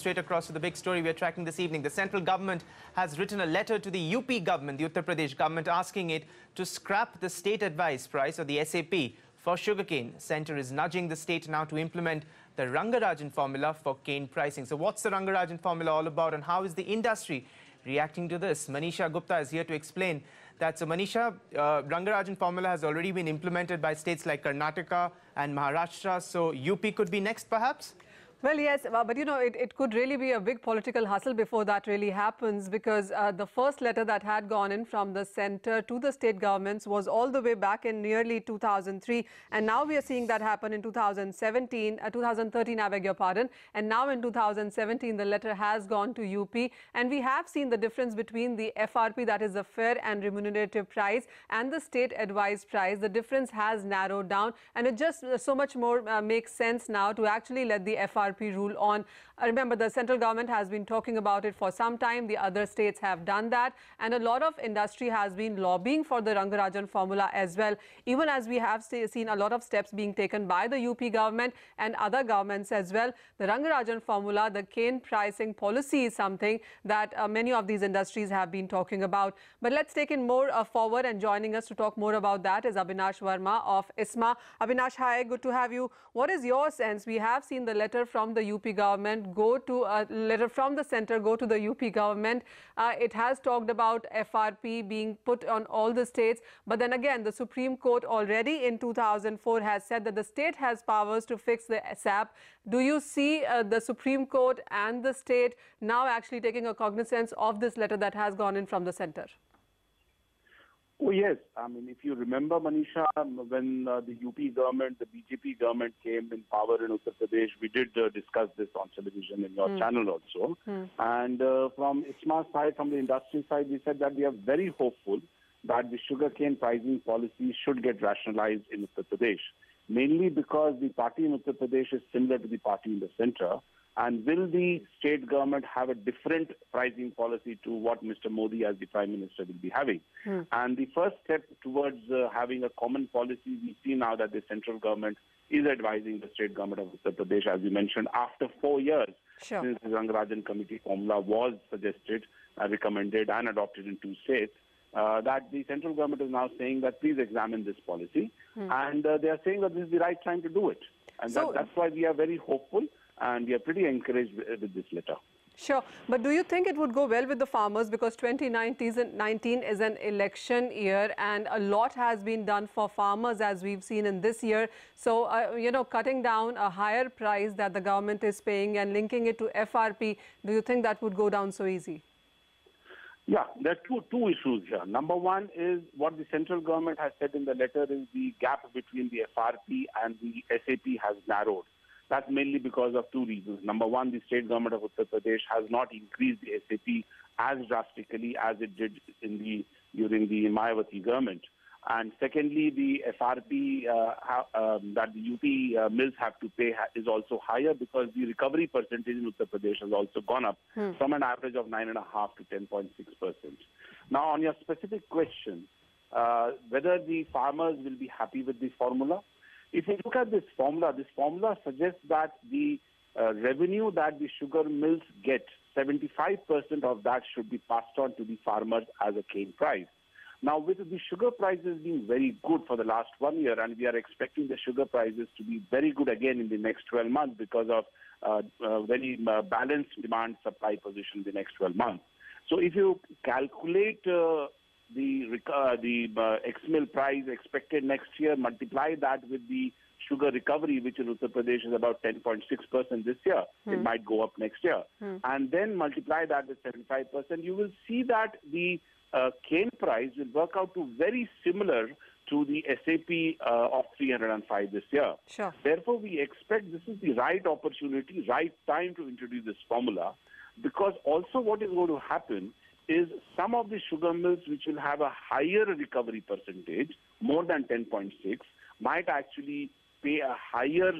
straight across to the big story we're tracking this evening. The central government has written a letter to the UP government, the Uttar Pradesh government, asking it to scrap the state advice price, or the SAP, for sugarcane. Centre is nudging the state now to implement the Rangarajan formula for cane pricing. So what's the Rangarajan formula all about, and how is the industry reacting to this? Manisha Gupta is here to explain that. So Manisha, Rangarajan formula has already been implemented by states like Karnataka and Maharashtra. So UP could be next, perhaps? Well, yes, but you know, it could really be a big political hustle before that really happens, because the first letter that had gone in from the centre to the state governments was all the way back in nearly 2003. And now we are seeing that happen in 2013, I beg your pardon. And now in 2017, the letter has gone to UP. And we have seen the difference between the FRP, that is the fair and remunerative price, and the state advised price. The difference has narrowed down, and it just so much more makes sense now to actually let the FRP rule on. Remember, the central government has been talking about it for some time. The other states have done that, and a lot of industry has been lobbying for the Rangarajan formula as well, even as we have seen a lot of steps being taken by the UP government and other governments as well. The Rangarajan formula, the cane pricing policy, is something that many of these industries have been talking about. But let's take it more forward, and joining us to talk more about that is Abhinash Verma of ISMA. Abhinash, hi, good to have you. What is your sense? We have seen the letter from the UP government go to a letter from the centre go to the UP government. It has talked about FRP being put on all the states, but then again the Supreme Court already in 2004 has said that the state has powers to fix the SAP. Do you see the Supreme Court and the state now actually taking a cognizance of this letter that has gone in from the centre? Oh, yes. I mean, if you remember, Manisha, when the UP government, the BJP government came in power in Uttar Pradesh, we did discuss this on television in your channel also. And from ISMA side, from the industry side, we said that we are very hopeful that the sugarcane pricing policy should get rationalized in Uttar Pradesh, mainly because the party in Uttar Pradesh is similar to the party in the centre. And will the state government have a different pricing policy to what Mr. Modi as the Prime Minister will be having? And the first step towards having a common policy, we see now that the central government is advising the state government of Uttar Pradesh, as you mentioned, after 4 years since the Rangarajan committee formula was suggested, recommended and adopted in 2 states. That the central government is now saying that please examine this policy. And they are saying that this is the right time to do it. And so, that's why we are very hopeful. And we are pretty encouraged with this letter. Sure. But do you think it would go well with the farmers? Because 2019 is an election year, and a lot has been done for farmers, as we've seen in this year. So, you know, cutting down a higher price that the government is paying and linking it to FRP, do you think that would go down so easy? Yeah, there are two issues here. Number one is what the central government has said in the letter is the gap between the FRP and the SAP has narrowed. That's mainly because of 2 reasons. Number one, the state government of Uttar Pradesh has not increased the SAP as drastically as it did during the Mayawati government. And secondly, the FRP that the UP mills have to pay is also higher because the recovery percentage in Uttar Pradesh has also gone up from an average of 9.5% to 10.6%. Now, on your specific question, whether the farmers will be happy with this formula, if you look at this formula suggests that the revenue that the sugar mills get, 75% of that should be passed on to the farmers as a cane price. Now, with the sugar prices being very good for the last 1 year, and we are expecting the sugar prices to be very good again in the next 12 months because of very balanced demand-supply position in the next 12 months. So if you calculate the ex-mill price expected next year, multiply that with the sugar recovery, which in Uttar Pradesh is about 10.6% this year. It might go up next year. And then multiply that with 75%, you will see that the cane price will work out to very similar to the SAP of 305 this year. Therefore, we expect this is the right opportunity, right time to introduce this formula, because also what is going to happen is some of the sugar mills which will have a higher recovery percentage, more than 10.6, might actually pay a higher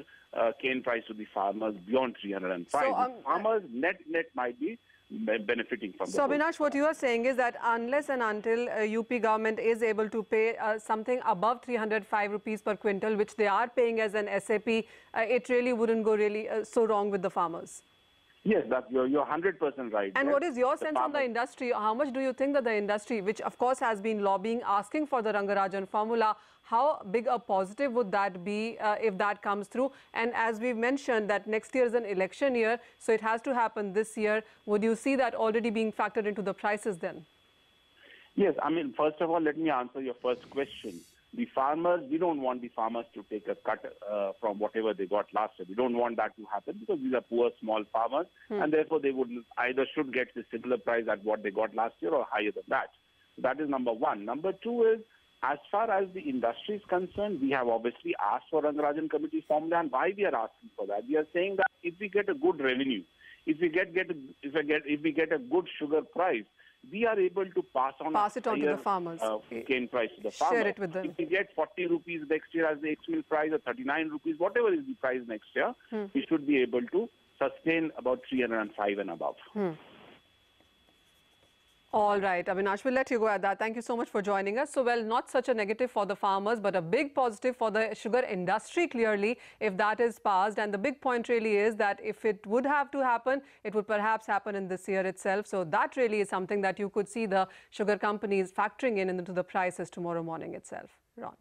cane price to the farmers beyond 305. So, farmers net might be benefiting from So, Abhinash, what you are saying is that unless and until UP government is able to pay something above 305 rupees per quintal, which they are paying as an SAP, it really wouldn't go so wrong with the farmers. Yes, you're 100% right. And there. what is your The sense on the farmers- industry? How much do you think that the industry, which of course has been lobbying, asking for the Rangarajan formula, how big a positive would that be if that comes through? And as we've mentioned that next year is an election year, so it has to happen this year. Would you see that already being factored into the prices then? Yes, I mean, first of all, let me answer your first question. The farmers, we don't want the farmers to take a cut from whatever they got last year. We don't want that to happen because these are poor, small farmers, and therefore they would either should get the similar price at what they got last year or higher than that. That is number one. Number two is, as far as the industry is concerned, we have obviously asked for Rangarajan committee formula, and why we are asking for that? We are saying that if we get a good revenue, if we get a good sugar price, we are able to pass it on to the farmers. Cane price to the farmer. Share it with them. If we get 40 rupees next year as the ex-mill price, or 39 rupees, whatever is the price next year, we should be able to sustain about 305 and above. All right, Avinash, we'll let you go at that. Thank you so much for joining us. So, well, not such a negative for the farmers, but a big positive for the sugar industry, clearly, if that is passed. And the big point really is that if it would have to happen, it would perhaps happen in this year itself. So that really is something that you could see the sugar companies factoring in into the prices tomorrow morning itself. Ron.